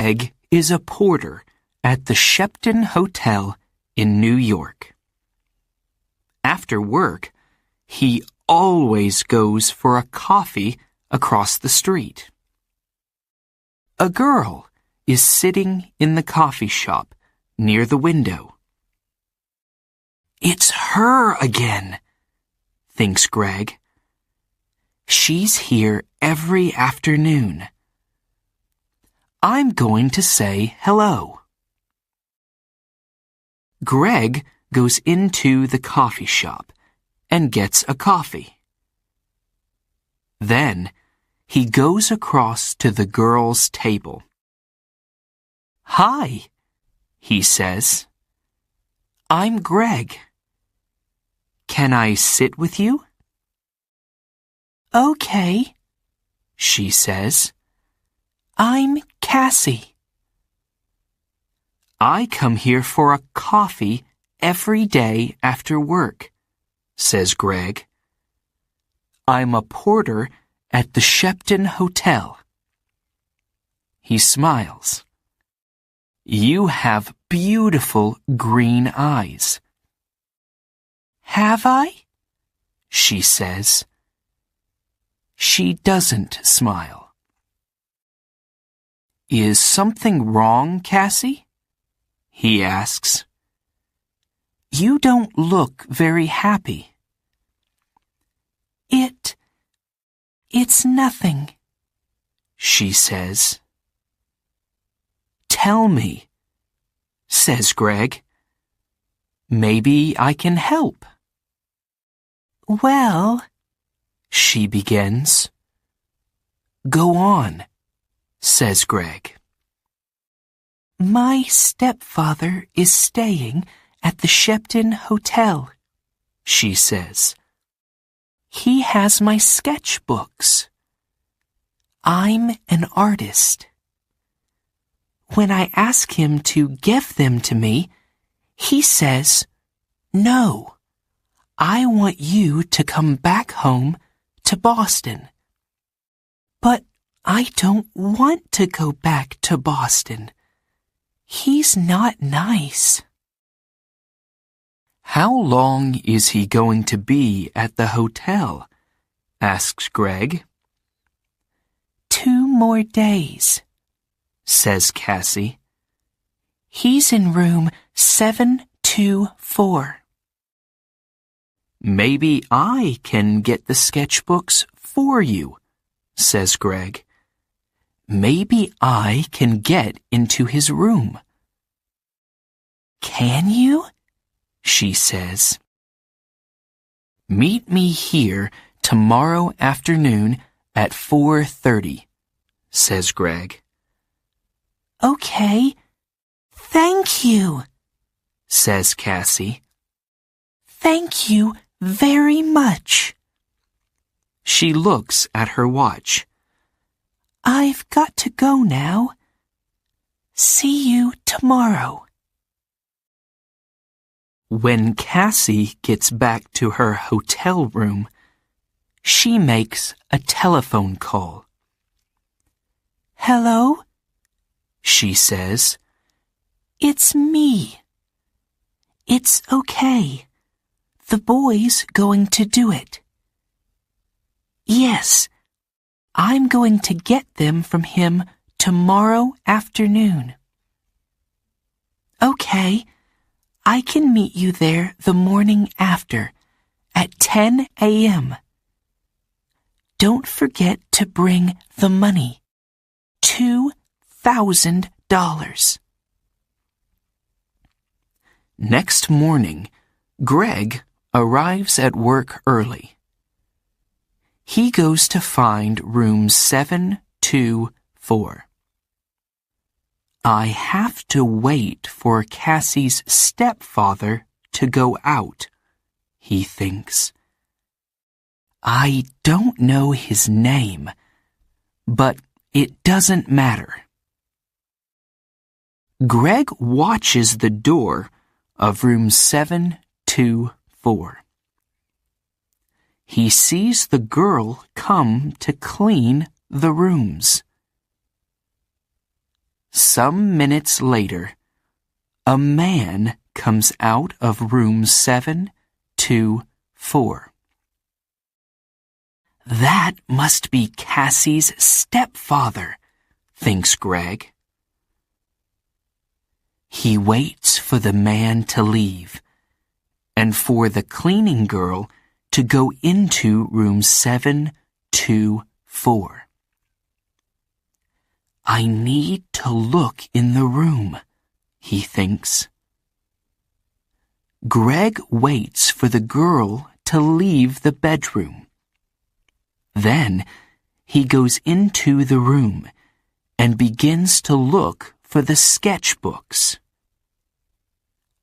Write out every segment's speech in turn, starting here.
Greg is a porter at the Shepton Hotel in New York. After work, he always goes for a coffee across the street. A girl is sitting in the coffee shop near the window. It's her again, thinks Greg. She's here every afternoon. I'm going to say hello. Greg goes into the coffee shop and gets a coffee. Then he goes across to the girl's table. Hi, he says. I'm Greg. Can I sit with you? Okay, she says. I'm Cassie. I come here for a coffee every day after work, says Greg. I'm a porter at the Shepton Hotel. He smiles. You have beautiful green eyes. Have I? She says. She doesn't smile. Is something wrong, Cassie? He asks. You don't look very happy. It's nothing, she says. Tell me, says Greg. Maybe I can help. Well, she begins. Go on, says Greg. My stepfather is staying at the Shepton Hotel, she says. He has my sketchbooks. I'm an artist. When I ask him to give them to me, he says, No, I want you to come back home to Boston. But I don't want to go back to Boston. He's not nice. How long is he going to be at the hotel? Asks Greg. 2 more days, says Cassie. He's in room 724. Maybe I can get the sketchbooks for you, says Greg. Maybe I can get into his room. Can you? She says. Meet me here tomorrow afternoon at 4:30, says Greg. Okay, thank you, says Cassie. Thank you very much. She looks at her watch. I've got to go now. See you tomorrow. When Cassie gets back to her hotel room, she makes a telephone call. Hello? She says. It's me. It's okay. The boy's going to do it. Yes, I'm going to get them from him tomorrow afternoon. Okay, I can meet you there the morning after, at 10 a.m. Don't forget to bring the money. $2,000. Next morning, Greg arrives at work early. He goes to find room 724. I have to wait for Cassie's stepfather to go out, he thinks. I don't know his name, but it doesn't matter. Greg watches the door of room 724. He sees the girl come to clean the rooms. Some minutes later, a man comes out of room 724. That must be Cassie's stepfather, thinks Greg. He waits for the man to leave and for the cleaning girl to go into room 724. I need to look in the room, he thinks. Greg waits for the girl to leave the bedroom. Then he goes into the room and begins to look for the sketchbooks.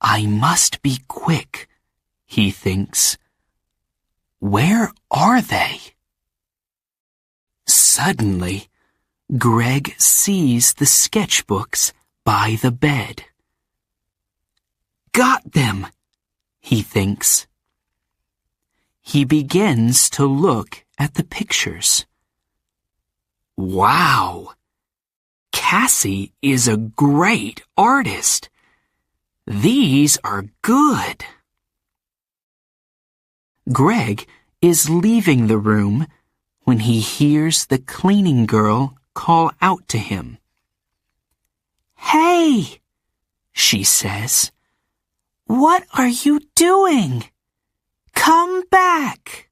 I must be quick, he thinks. Where are they? Suddenly, Greg sees the sketchbooks by the bed. Got them, he thinks. He begins to look at the pictures. Wow! Cassie is a great artist. These are good. Greg is leaving the room when he hears the cleaning girl call out to him. Hey, she says, what are you doing? Come back.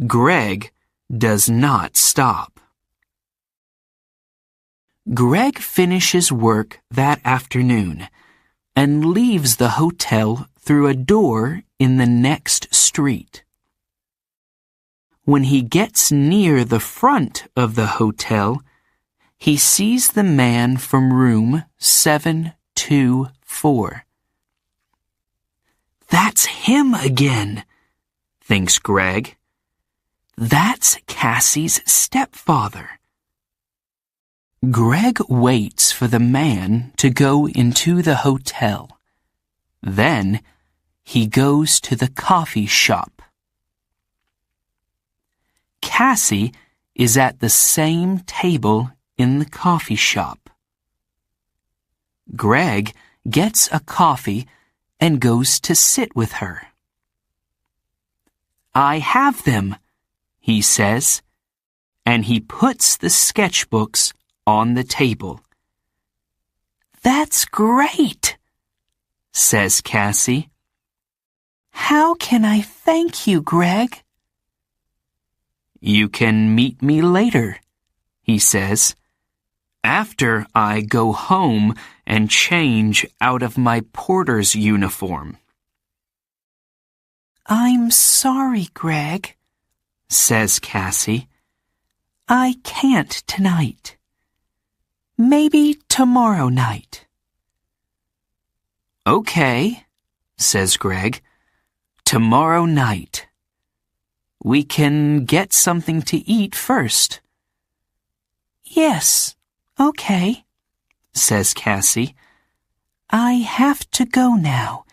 Greg does not stop. Greg finishes work that afternoon and leaves the hotel through a door in the next street. When he gets near the front of the hotel, he sees the man from room 724. That's him again, thinks Greg. That's Cassie's stepfather. Greg waits for the man to go into the hotel. Then he goes to the coffee shop. Cassie is at the same table in the coffee shop. Greg gets a coffee and goes to sit with her. I have them, he says, and he puts the sketchbooks on the table. That's great, says Cassie. How can I thank you, Greg? You can meet me later, he says, after I go home and change out of my porter's uniform. I'm sorry, Greg, says Cassie. I can't tonight. Maybe tomorrow night. Okay, says Greg. Tomorrow night. We can get something to eat first. Yes, okay, says Cassie. I have to go now,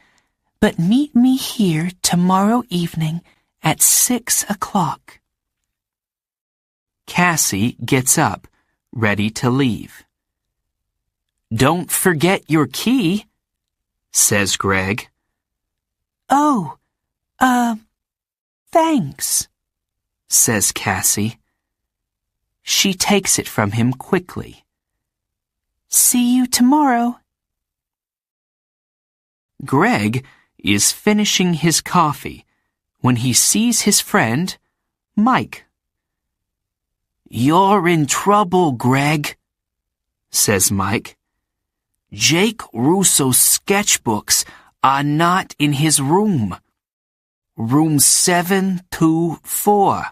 but meet me here tomorrow evening at 6 o'clock. Cassie gets up, ready to leave. Don't forget your key, says Greg. Oh, thanks, says Cassie. She takes it from him quickly. See you tomorrow. Greg is finishing his coffee when he sees his friend, Mike. You're in trouble, Greg, says Mike. Jake Russo's sketchbooks are not in his room. Room 724.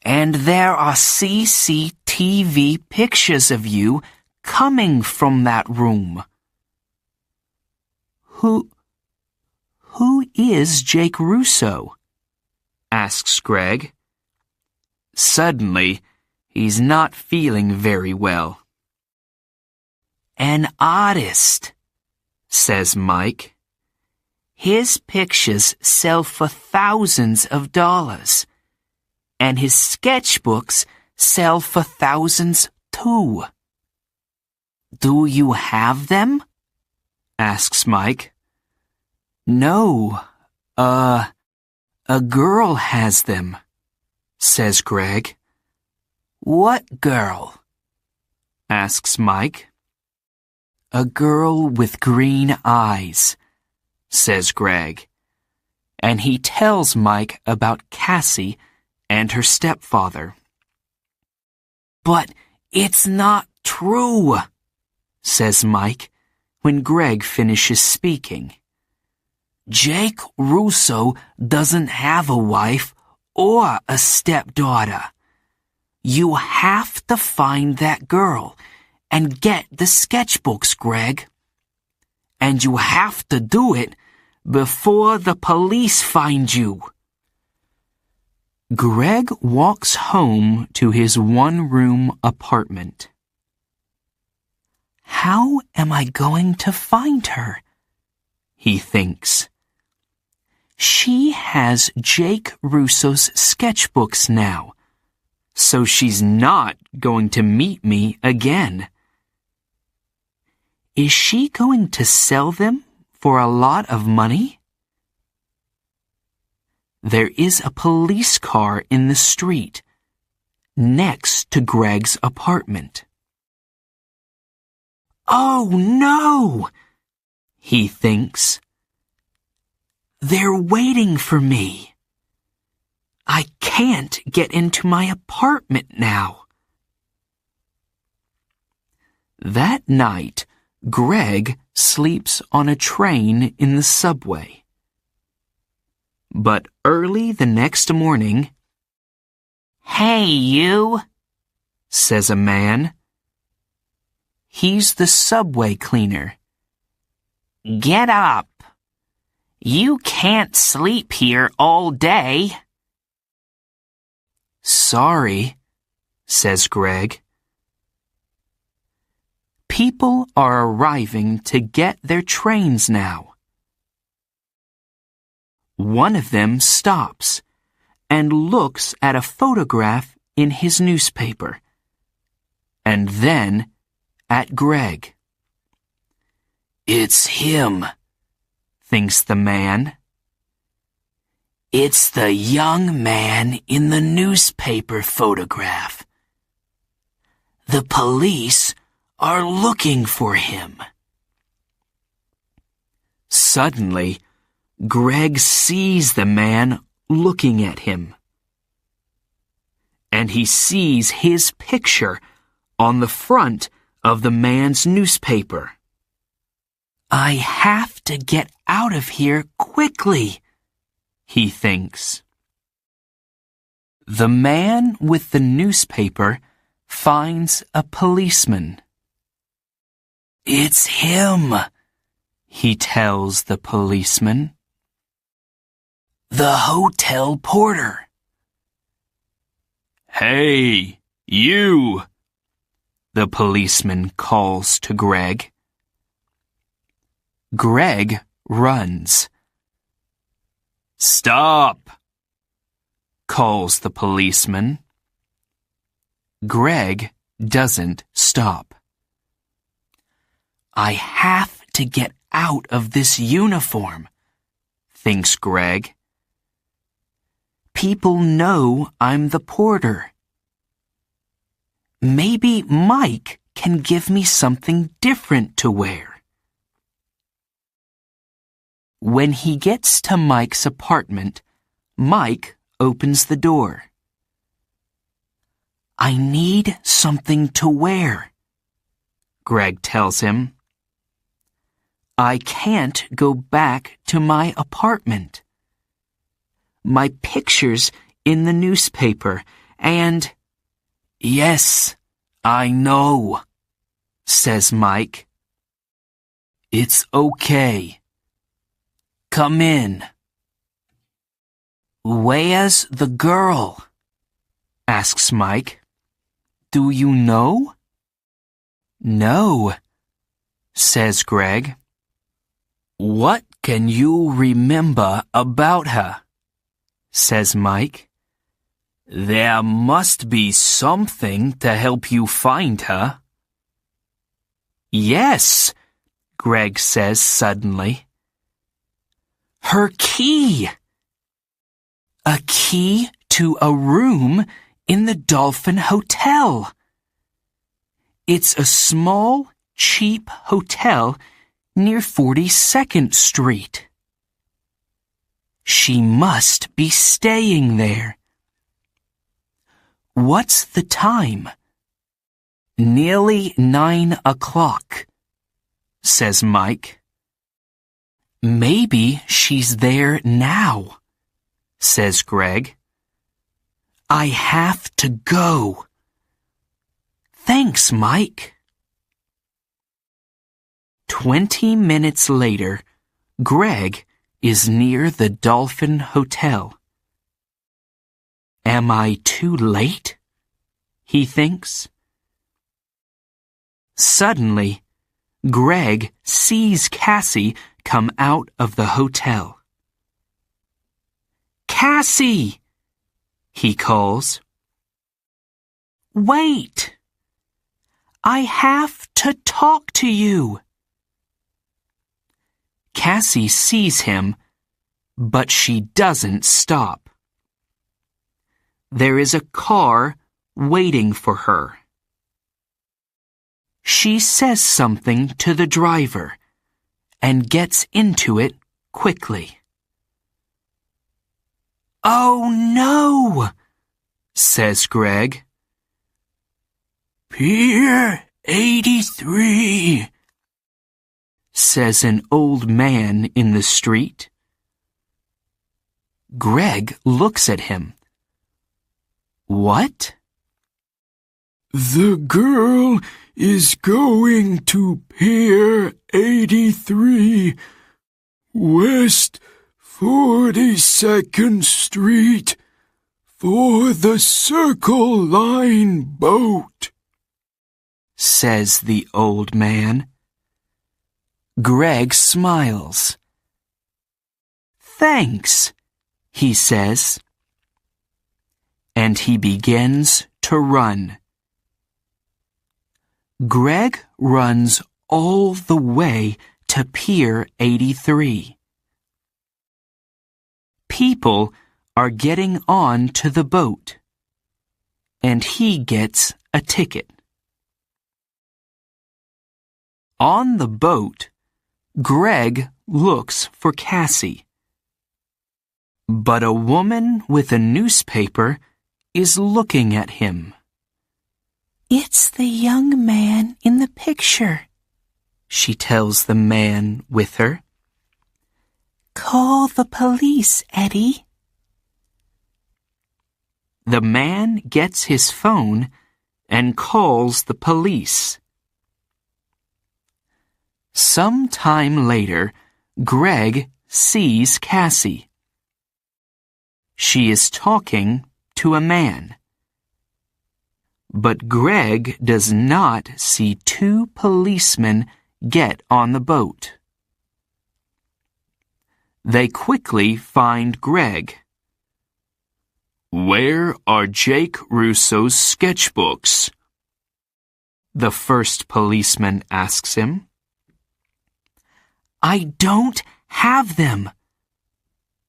And there are CCTV pictures of you coming from that room. Who is Jake Russo? Asks Greg. Suddenly, he's not feeling very well. An artist, says Mike. His pictures sell for thousands of dollars, and his sketchbooks sell for thousands too. Do you have them? Asks Mike. No, a girl has them, says Greg. What girl? Asks Mike. A girl with green eyes, says Greg. And he tells Mike about Cassie and her stepfather. But it's not true, says Mike when Greg finishes speaking. Jake Russo doesn't have a wife or a stepdaughter. You have to find that girl and get the sketchbooks, Greg. And you have to do it before the police find you. Greg walks home to his one-room apartment. How am I going to find her? He thinks. She has Jake Russo's sketchbooks now, so she's not going to meet me again. Is she going to sell them for a lot of money? There is a police car in the street, next to Greg's apartment. Oh no! He thinks. They're waiting for me. I can't get into my apartment now. That night, Greg sleeps on a train in the subway. But early the next morning, "Hey, you," says a man. He's the subway cleaner. "Get up. You can't sleep here all day." Sorry, says Greg. People are arriving to get their trains now. One of them stops and looks at a photograph in his newspaper, and then at Greg. It's him, thinks the man. It's the young man in the newspaper photograph. The police are looking for him. Suddenly, Greg sees the man looking at him. And he sees his picture on the front of the man's newspaper. I have to get out of here quickly, he thinks. The man with the newspaper finds a policeman. It's him, he tells the policeman. The hotel porter. Hey, you, the policeman calls to Greg. Greg runs. Stop, calls the policeman. Greg doesn't stop. I have to get out of this uniform, thinks Greg. People know I'm the porter. Maybe Mike can give me something different to wear. When he gets to Mike's apartment, Mike opens the door. I need something to wear, Greg tells him. I can't go back to my apartment. My picture's in the newspaper, and... Yes, I know, says Mike. It's okay. Come in. Where's the girl? Asks Mike. Do you know? No, says Greg. What can you remember about her? Says Mike. There must be something to help you find her. Yes, Greg says suddenly. Her key! A key to a room in the Dolphin Hotel. It's a small, cheap hotel near 42nd Street. She must be staying there. What's the time? Nearly 9 o'clock, says Mike. Maybe she's there now, says Greg. I have to go. Thanks, Mike. 20 minutes later, Greg is near the Dolphin Hotel. Am I too late? He thinks. Suddenly, Greg sees Cassie come out of the hotel. Cassie! He calls. Wait! I have to talk to you. Cassie sees him, but she doesn't stop. There is a car waiting for her. She says something to the driver and gets into it quickly. Oh no, says Greg. Pier 83, says an old man in the street. Greg looks at him. What? The girl is going to Pier 83, West 42nd Street, for the Circle Line boat, says the old man. Greg smiles. Thanks, he says. And he begins to run. Greg runs all the way to Pier 83. People are getting on to the boat, and he gets a ticket. On the boat, Greg looks for Cassie. But a woman with a newspaper is looking at him. It's the young man in the picture, she tells the man with her. Call the police, Eddie. The man gets his phone and calls the police. Some time later, Greg sees Cassie. She is talking to a man. But Greg does not see two policemen get on the boat. They quickly find Greg. Where are Jake Russo's sketchbooks? The first policeman asks him. I don't have them,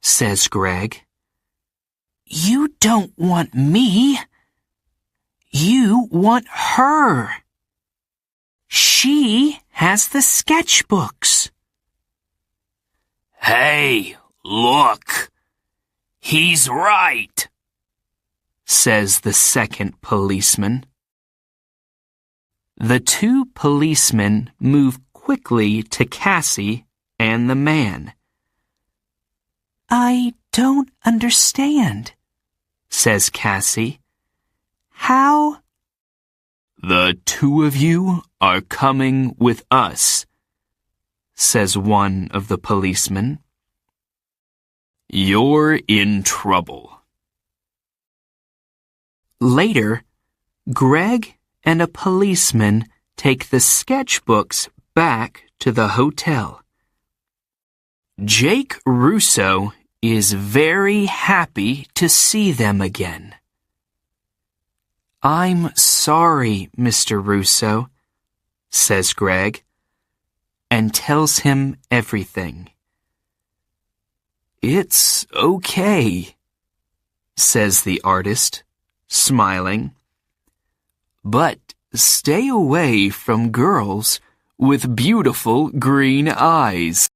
says Greg. You don't want me. You want her. She has the sketchbooks. Hey, look. He's right, says the second policeman. The two policemen move quickly to Cassie and the man. I don't understand, says Cassie. How? The two of you are coming with us, says one of the policemen. You're in trouble. Later, Greg and a policeman take the sketchbooks back to the hotel. Jake Russo is very happy to see them again. I'm sorry, Mr. Russo, says Greg, and tells him everything. It's okay, says the artist, smiling. But stay away from girls with beautiful green eyes.